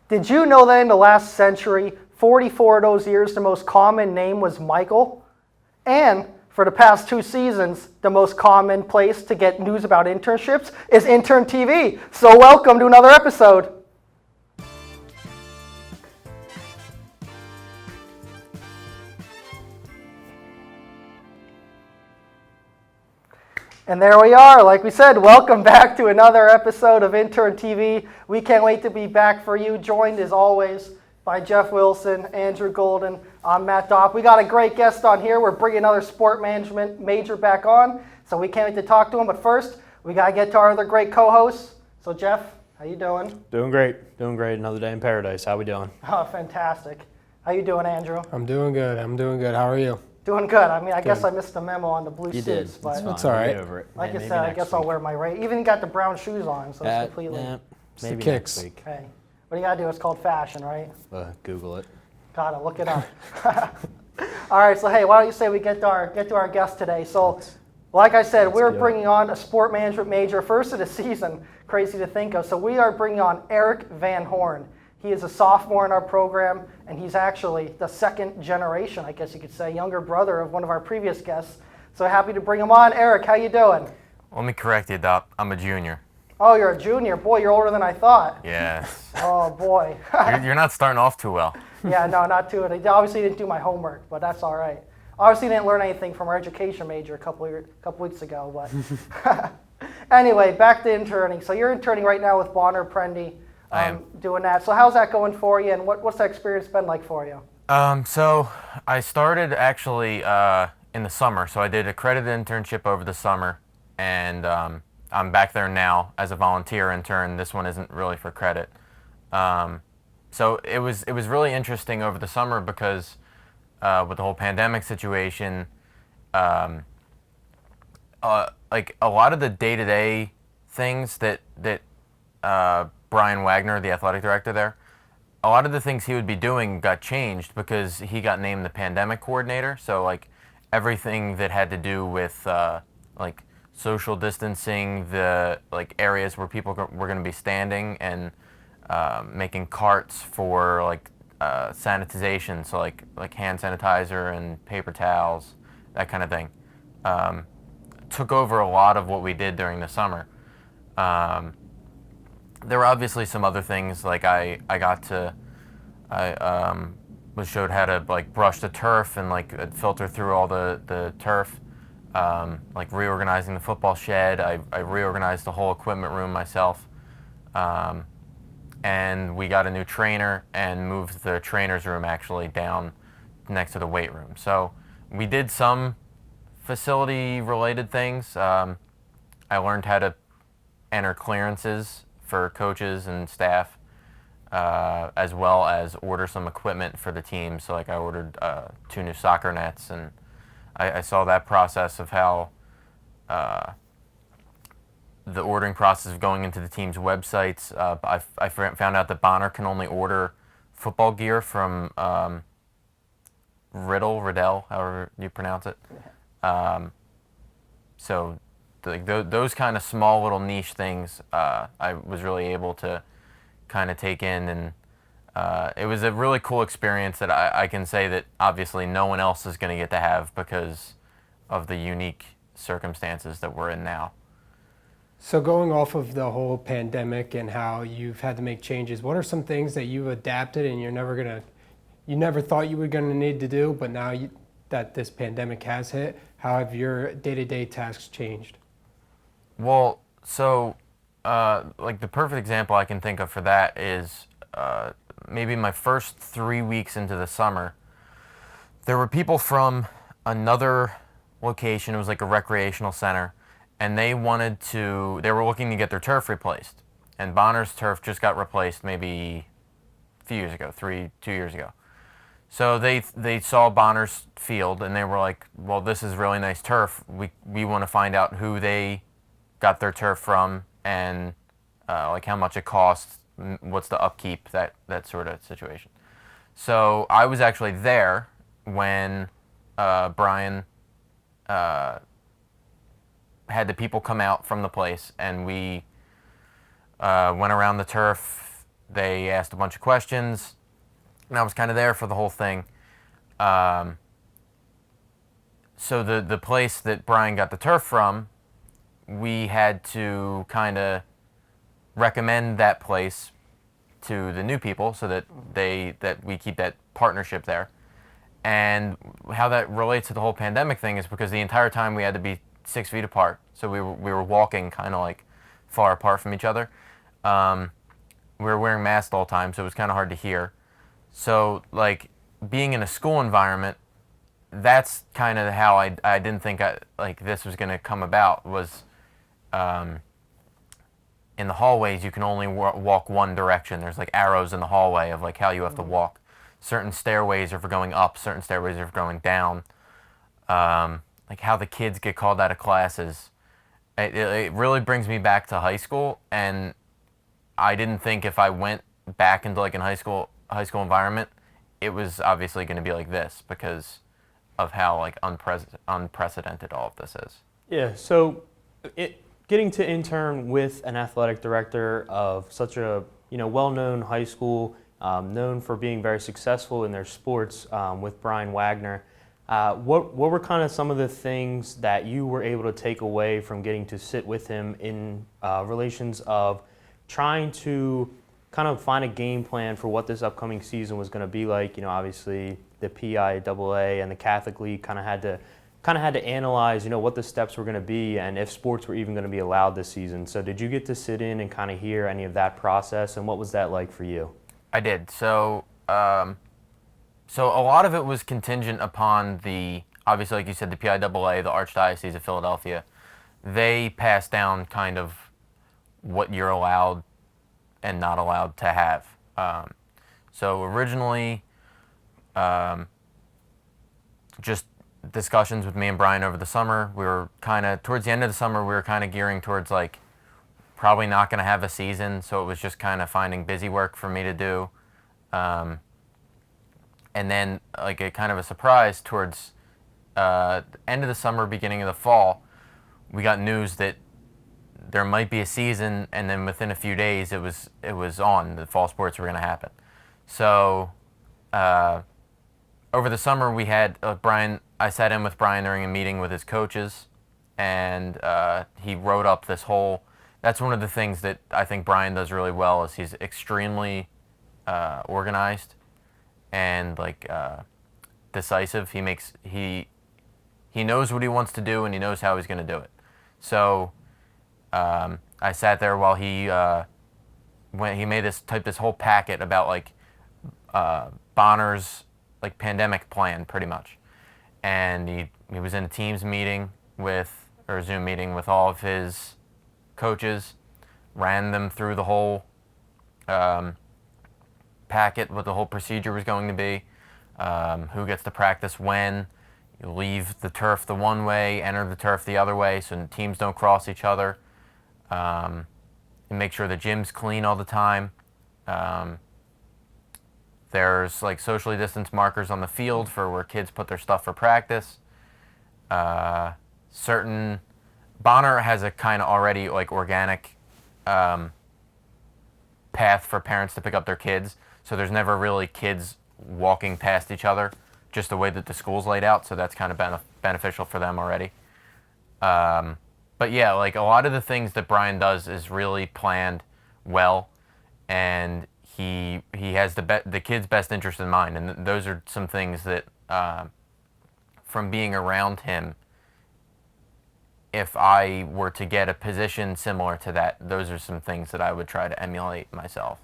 Did you know that in the last century, 44 of those years, the most common name was Michael? And for the past 2 seasons, the most common place to get news about internships is Intern TV. So welcome to another episode. And there we are. Like we said, welcome back to another episode of Intern TV. We can't wait to be back for you, joined as always by Jeff Wilson, Andrew Golden, I'm Matt Dopp. We got a great guest on here. We're bringing another sport management major back on, so we can't wait to talk to him. But first, we got to get to our other great co-hosts. So Jeff, how you doing? Doing great. Another day in paradise. How we doing? Oh, fantastic. How you doing, Andrew? I'm doing good. How are you? Doing good. I mean, I guess I missed the memo on the blue You suits, did. but It's all right. Get over it. like Yeah, you maybe said, I next guess I'll week. wear my Even got the brown shoes on, so it's completely. Yeah, maybe kicks. next week. Hey, what do you gotta do? It's called fashion, right? Google it. Gotta look it up. All right, so hey, why don't you say we get to our guest today? So, like I said, we're bringing on a sport management major, first of the season. Crazy to think of. So we are bringing on Eric Van Horn. He is a sophomore in our program, and he's actually the second generation, I guess you could say, younger brother of one of our previous guests. So happy to bring him on. Eric, how you doing? Let me correct you, Doc. I'm a junior. Oh, you're a junior. Boy, you're older than I thought. Yes. Oh, boy. You're not starting off too well. Yeah, no, not too. I obviously didn't do my homework, but that's all right. Obviously didn't learn anything from our education major a couple weeks ago, but anyway, back to interning. So you're interning right now with Bonner-Prendie. I am. Doing that. So how's that going for you, and what's that experience been like for you? So I started actually in the summer. So I did a accredited internship over the summer, and I'm back there now as a volunteer intern. This one isn't really for credit. So it was really interesting over the summer because with the whole pandemic situation, like a lot of the day-to-day things that Brian Wagner, the athletic director there, a lot of the things he would be doing got changed because he got named the pandemic coordinator. So like everything that had to do with like social distancing, the like areas where people were going to be standing, and making carts for like sanitization, so like hand sanitizer and paper towels, that kind of thing, took over a lot of what we did during the summer. There were obviously some other things, like I was showed how to like brush the turf and like filter through all the turf, like reorganizing the football shed. I reorganized the whole equipment room myself, and we got a new trainer and moved the trainer's room actually down next to the weight room. So we did some facility related things. I learned how to enter clearances for coaches and staff, as well as order some equipment for the team. So like I ordered 2 new soccer nets, and I saw that process of how the ordering process of going into the team's websites. I found out that Bonner can only order football gear from Riddell, however you pronounce it. So those kind of small little niche things I was really able to kind of take in, and it was a really cool experience that I can say that obviously no one else is going to get to have because of the unique circumstances that we're in now. So going off of the whole pandemic and how you've had to make changes, what are some things that you've adapted and you never thought you were gonna need to do, but now that this pandemic has hit, how have your day-to-day tasks changed? Well, so like the perfect example I can think of for that is maybe my first 3 weeks into the summer, there were people from another location. It was like a recreational center, and they were looking to get their turf replaced. And Bonner's turf just got replaced maybe a few years ago, 2 years ago. So they saw Bonner's field, and they were like, well, this is really nice turf. We want to find out who they got their turf from, and like how much it costs, what's the upkeep, that sort of situation. So I was actually there when Brian had the people come out from the place, and we went around the turf They asked a bunch of questions, and I was kind of there for the whole thing. So the place that Brian got the turf from, we had to kind of recommend that place to the new people so that we keep that partnership there. And how that relates to the whole pandemic thing is because the entire time we had to be 6 feet apart, so we were walking kind of like far apart from each other. We were wearing masks all the time, so it was kind of hard to hear. So like being in a school environment, that's kind of how I didn't think like this was going to come about. Was in the hallways you can only walk one direction. There's like arrows in the hallway of like how you have to walk. Certain stairways are for going up, certain stairways are for going down. Like how the kids get called out of classes. It really brings me back to high school, and I didn't think if I went back into like a high school environment, it was obviously going to be like this because of how like unprecedented all of this is. Yeah, so getting to intern with an athletic director of such a well-known high school, known for being very successful in their sports, with Brian Wagner, what were kind of some of the things that you were able to take away from getting to sit with him in relations of trying to kind of find a game plan for what this upcoming season was going to be like? Obviously the PIAA and the Catholic League kind of had to analyze, what the steps were going to be and if sports were even going to be allowed this season. So did you get to sit in and kind of hear any of that process, and what was that like for you? I did. So a lot of it was contingent upon obviously, like you said, the PIAA, the Archdiocese of Philadelphia. They pass down kind of what you're allowed and not allowed to have. So originally, just discussions with me and Brian over the summer. We were kind of, towards the end of the summer, we were kind of gearing towards like probably not going to have a season, so it was just kind of finding busy work for me to do. And then like a kind of a surprise towards end of the summer, beginning of the fall, we got news that there might be a season, and then within a few days it was on. The fall sports were going to happen. So over the summer we had I sat in with Brian during a meeting with his coaches, and he wrote up this whole. That's one of the things that I think Brian does really well, is he's extremely organized and like decisive. He knows what he wants to do, and he knows how he's going to do it. So I sat there while when he made this whole packet about like Bonner's like pandemic plan, pretty much. And he was in a Teams meeting or Zoom meeting with all of his coaches, ran them through the whole packet, what the whole procedure was going to be, who gets to practice when. You leave the turf the one way, enter the turf the other way, so teams don't cross each other. And make sure the gym's clean all the time. There's like socially distanced markers on the field for where kids put their stuff for practice. Bonner has a kind of already like organic path for parents to pick up their kids, so there's never really kids walking past each other, just the way that the school's laid out, so that's kind of beneficial for them already. But yeah, like a lot of the things that Brian does is really planned well, and he has the kid's best interest in mind, and those are some things that from being around him, if I were to get a position similar to that, those are some things that I would try to emulate myself.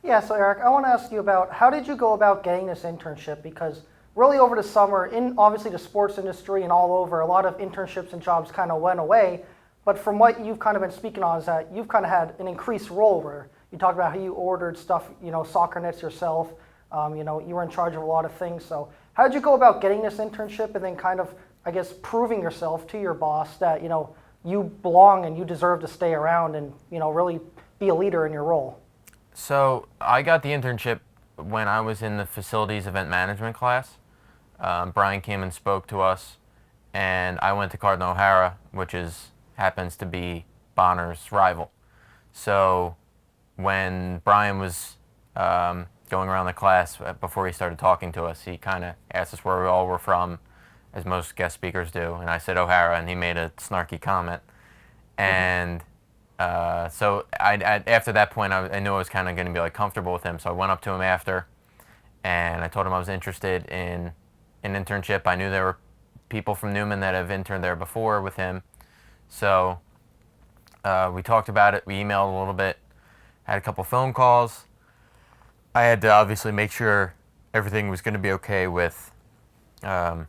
Yeah, so Eric, I want to ask you about how did you go about getting this internship? Because really over the summer, in obviously the sports industry and all over, a lot of internships and jobs kind of went away. But from what you've kind of been speaking on is that you've kind of had an increased role where you talked about how you ordered stuff, soccer nets yourself. You were in charge of a lot of things. So how did you go about getting this internship and then kind of, I guess, proving yourself to your boss that, you belong and you deserve to stay around and, really be a leader in your role? So I got the internship when I was in the facilities event management class. Brian came and spoke to us, and I went to Cardinal O'Hara, which happens to be Bonner's rival. So when Brian was going around the class before he started talking to us, he kind of asked us where we all were from, as most guest speakers do, and I said O'Hara, and he made a snarky comment. And so after that point, I knew I was kind of going to be like comfortable with him, so I went up to him after, and I told him I was interested in an internship. I knew there were people from Newman that have interned there before with him, so we talked about it, we emailed a little bit, had a couple phone calls. I had to obviously make sure everything was going to be okay with my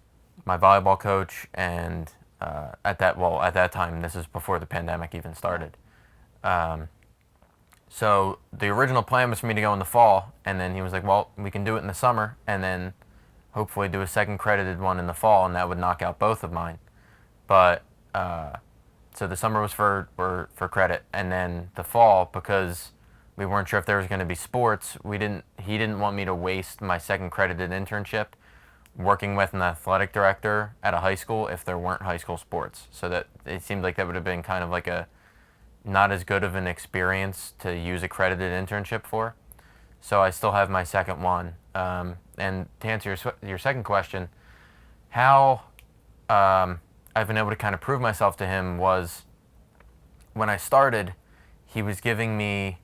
volleyball coach, and at that time, this is before the pandemic even started. So the original plan was for me to go in the fall, and then he was like, well, we can do it in the summer, and then hopefully do a second credited one in the fall, and that would knock out both of mine. But so the summer was for credit, and then the fall, because we weren't sure if there was going to be sports, he didn't want me to waste my second credited internship working with an athletic director at a high school if there weren't high school sports. So that it seemed like that would have been kind of like a not as good of an experience to use accredited internship for. So I still have my second one. And to answer your second question, how I've been able to kind of prove myself to him was when I started, he was giving me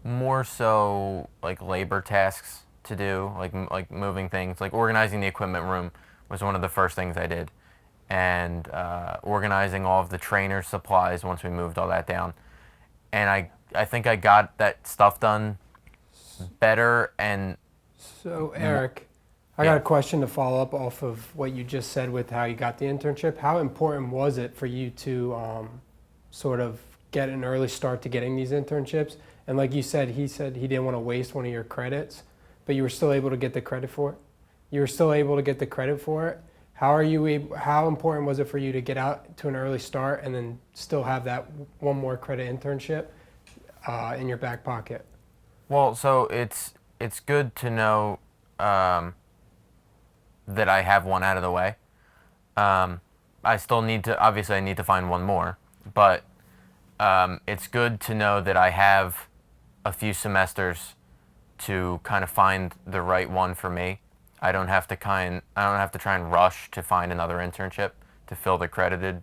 more so like labor tasks to do, like moving things, like organizing the equipment room was one of the first things I did, and organizing all of the trainer supplies once we moved all that down. And I think I got that stuff done better. And So Eric, I got a question to follow up off of what you just said with how you got the internship. How important was it for you to sort of get an early start to getting these internships? And like you said, he said he didn't want to waste one of your credits, but you were still able to get the credit for it. You were still able to get the credit for it. How important was it for you to get out to an early start and then still have that one more credit internship in your back pocket? Well, so it's good to know that I have one out of the way. I still need to, obviously I need to find one more, but it's good to know that I have a few semesters to kind of find the right one for me. I don't have to try and rush to find another internship to fill the credited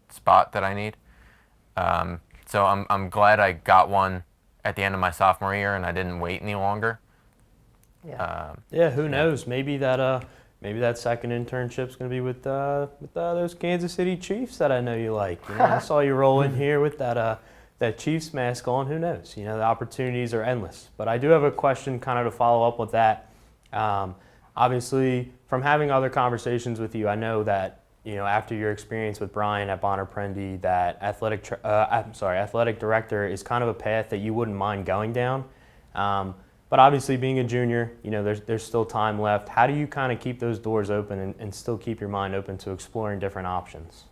spot that I need. So I'm glad I got one at the end of my sophomore year and I didn't wait any longer. Yeah, who knows? Maybe that second internship's going to be with those Kansas City Chiefs that I know you like. You know, I saw you roll in here with that Chiefs mask on. Who knows? You know, the opportunities are endless. But I do have a question kind of to follow up with that. Obviously, from having other conversations with you, I know that, you know, after your experience with Brian at Bonner-Prendie, that athletic director is kind of a path that you wouldn't mind going down. But obviously, being a junior, you know, there's still time left. How do you kind of keep those doors open and still keep your mind open to exploring different options?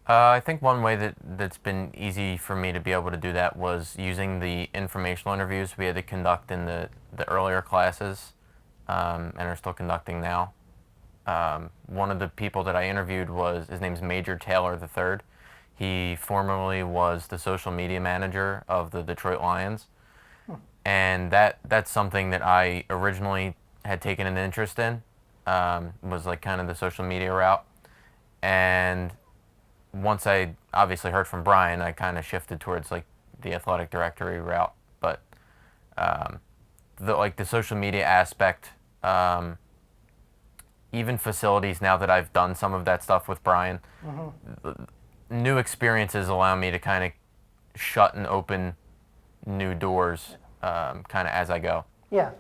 I think one way that's been easy for me to be able to do that was using the informational interviews we had to conduct in the earlier classes, and are still conducting now. One of the people that I interviewed his name's Major Taylor III. He formerly was the social media manager of the Detroit Lions. And that's something that I originally had taken an interest in, was like kind of the social media route. And once I obviously heard from Brian, I kind of shifted towards like the athletic directory route. But the social media aspect, even facilities, now that I've done some of that stuff with Brian, new experiences allow me to kind of shut and open new doors kind of as I go. Yeah.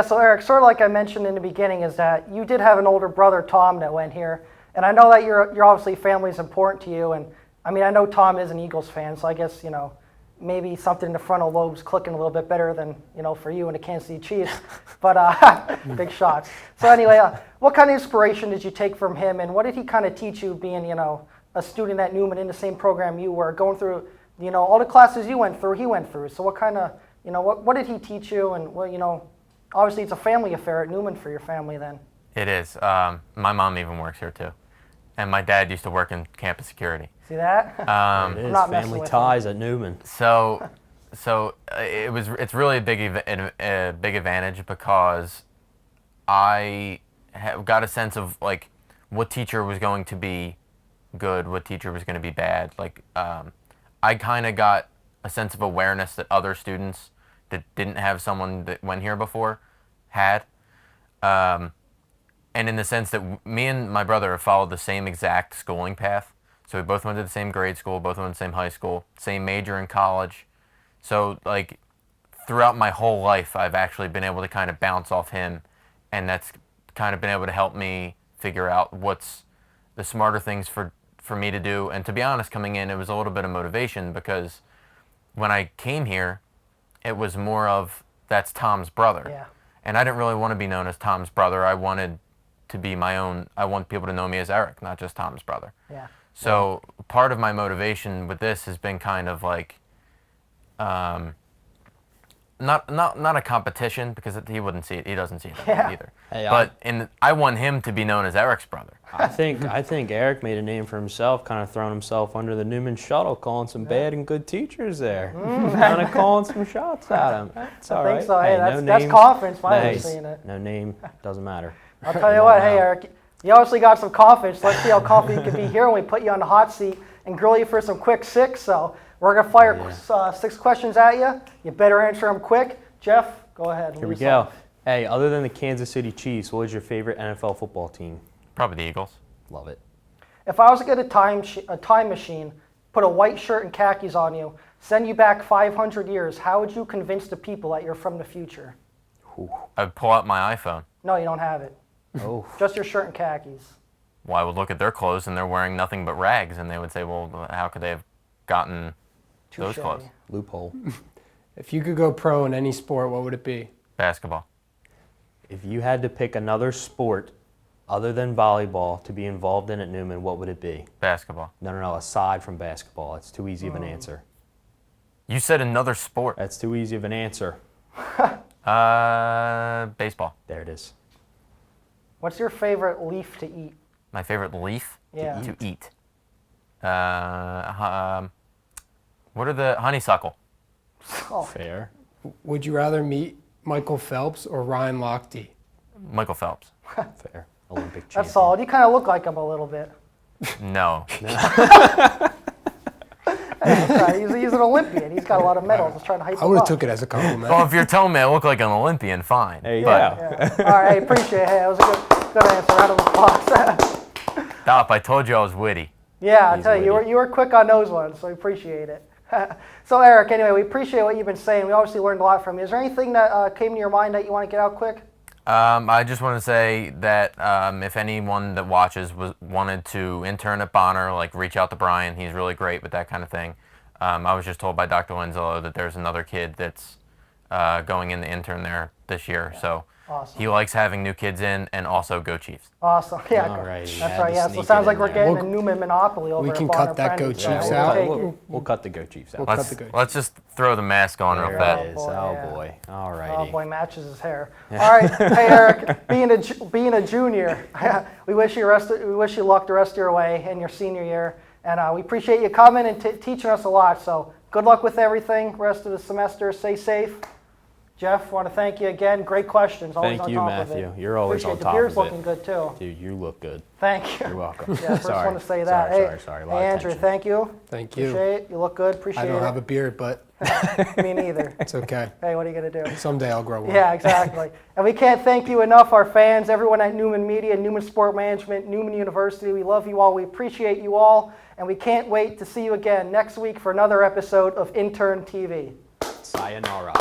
So Eric, sort of like I mentioned in the beginning, is that you did have an older brother, Tom, that went here, and I know that you're obviously family is important to you, and I mean I know Tom is an Eagles fan, so I guess maybe something in the frontal lobe's clicking a little bit better than for you and the Kansas City Chiefs, but big shots. So anyway, what kind of inspiration did you take from him, and what did he kind of teach you, being a student at Newman in the same program you were, going through all the classes you went through, he went through. So what kind of what did he teach you, and obviously it's a family affair at Newman for your family then. It is. My mom even works here too, and my dad used to work in campus security. See that? It is I'm not messing family with ties at Newman. So So it's really a big advantage because I got a sense of like what teacher was going to be good, what teacher was going to be bad. Like I kind of got a sense of awareness that other students that didn't have someone that went here before had. And in the sense that me and my brother have followed the same exact schooling path. So we both went to the same grade school, both went to the same high school, same major in college. So like throughout my whole life, I've actually been able to kind of bounce off him, and that's kind of been able to help me figure out what's the smarter things for me to do. And to be honest, coming in, it was a little bit of motivation because when I came here, it was more of, that's Tom's brother. Yeah. And I didn't really want to be known as Tom's brother. I wanted to be my own, I want people to know me as Eric, not just Tom's brother. Yeah. So part of my motivation with this has been kind of like, not a competition, because he wouldn't see it. He doesn't see it either. Hey, but I want him to be known as Eric's brother. I think Eric made a name for himself, kind of throwing himself under the Newman shuttle, calling some bad and good teachers there, kind of calling some shots at him. That's all right. I think so. Hey, that's names. confidence. My way of Nice. seeing it. No name doesn't matter. I'll tell you what. Hey, Eric, you obviously got some confidence. Let's see how confident you can be here when we put you on the hot seat and grill you for some quick six. So we're gonna fire 6 questions at you. You better answer them quick. Jeff, go ahead. Here we go. Hey, other than the Kansas City Chiefs, what was your favorite NFL football team? Probably the Eagles. Love it. If I was to get a time machine, put a white shirt and khakis on you, send you back 500 years, how would you convince the people that you're from the future? I'd pull out my iPhone. No, you don't have it. Oh. Just your shirt and khakis. Well, I would look at their clothes and they're wearing nothing but rags, and they would say, well, how could they have gotten those Touche. clothes? Loophole. If you could go pro in any sport, what would it be? Basketball. If you had to pick another sport other than volleyball to be involved in at Newman, what would it be? Basketball. No, aside from basketball. It's too easy of an answer. You said another sport. That's too easy of an answer. Baseball. There it is. What's your favorite leaf to eat? My favorite leaf to eat. What are the honeysuckle? Oh, Fair. Would you rather meet Michael Phelps or Ryan Lochte? Michael Phelps. Fair. Olympic champion. that's solid. You kind of look like him a little bit. No. He's an Olympian. He's got a lot of medals. I was trying to hype I him would have up. took it as a compliment. Well, if you're telling me I look like an Olympian, fine. There you But go. Yeah. All right, I appreciate it. Hey, that was a good answer. Round of applause. Stop, I told you I was witty. Yeah, I He's tell you, witty. you were quick on those ones, so we appreciate it. So Eric, anyway, we appreciate what you've been saying. We obviously learned a lot from you. Is there anything that came to your mind that you want to get out quick? I just want to say that if anyone that watches wanted to intern at Bonner, like reach out to Brian. He's really great with that kind of thing. I was just told by Dr. Winslow that there's another kid that's going in the intern there this year. So Awesome. he likes having new kids in, and also go Chiefs. Awesome. Yeah, All right, you that's had right. to Yeah, so sneak it sounds it like in we're there. getting a Newman monopoly over we at can cut that Bonner-Prendie. Go Yeah, Chiefs we'll out. take it. We'll cut the Go Chiefs out. We'll cut the Go Let's just throw the mask on real There fast. it is. boy, Oh yeah. boy. All Oh righty. boy, matches his hair. All right, hey Eric, being a junior, we wish you luck the rest of your way in your senior year, and we appreciate you coming and teaching us a lot. So good luck with everything rest of the semester. Stay safe. Jeff, want to thank you again. Great questions. Always Thank on you, top Matthew. of it. You're always Appreciate on the top beer's of it. looking good too. Dude, you look good. Thank you. You're welcome. Yeah, first Sorry. one to say that. Sorry. A Hey, lot of Andrew, tension. thank you. Thank you. Appreciate it. You look good. Appreciate I don't it. have a beard, but Me neither. it's okay. Hey, what are you gonna do? Someday I'll grow one. Yeah, exactly. And we can't thank you enough, our fans, everyone at Newman Media, Newman Sport Management, Newman University. We love you all. We appreciate you all. And we can't wait to see you again next week for another episode of Intern TV. Sayonara.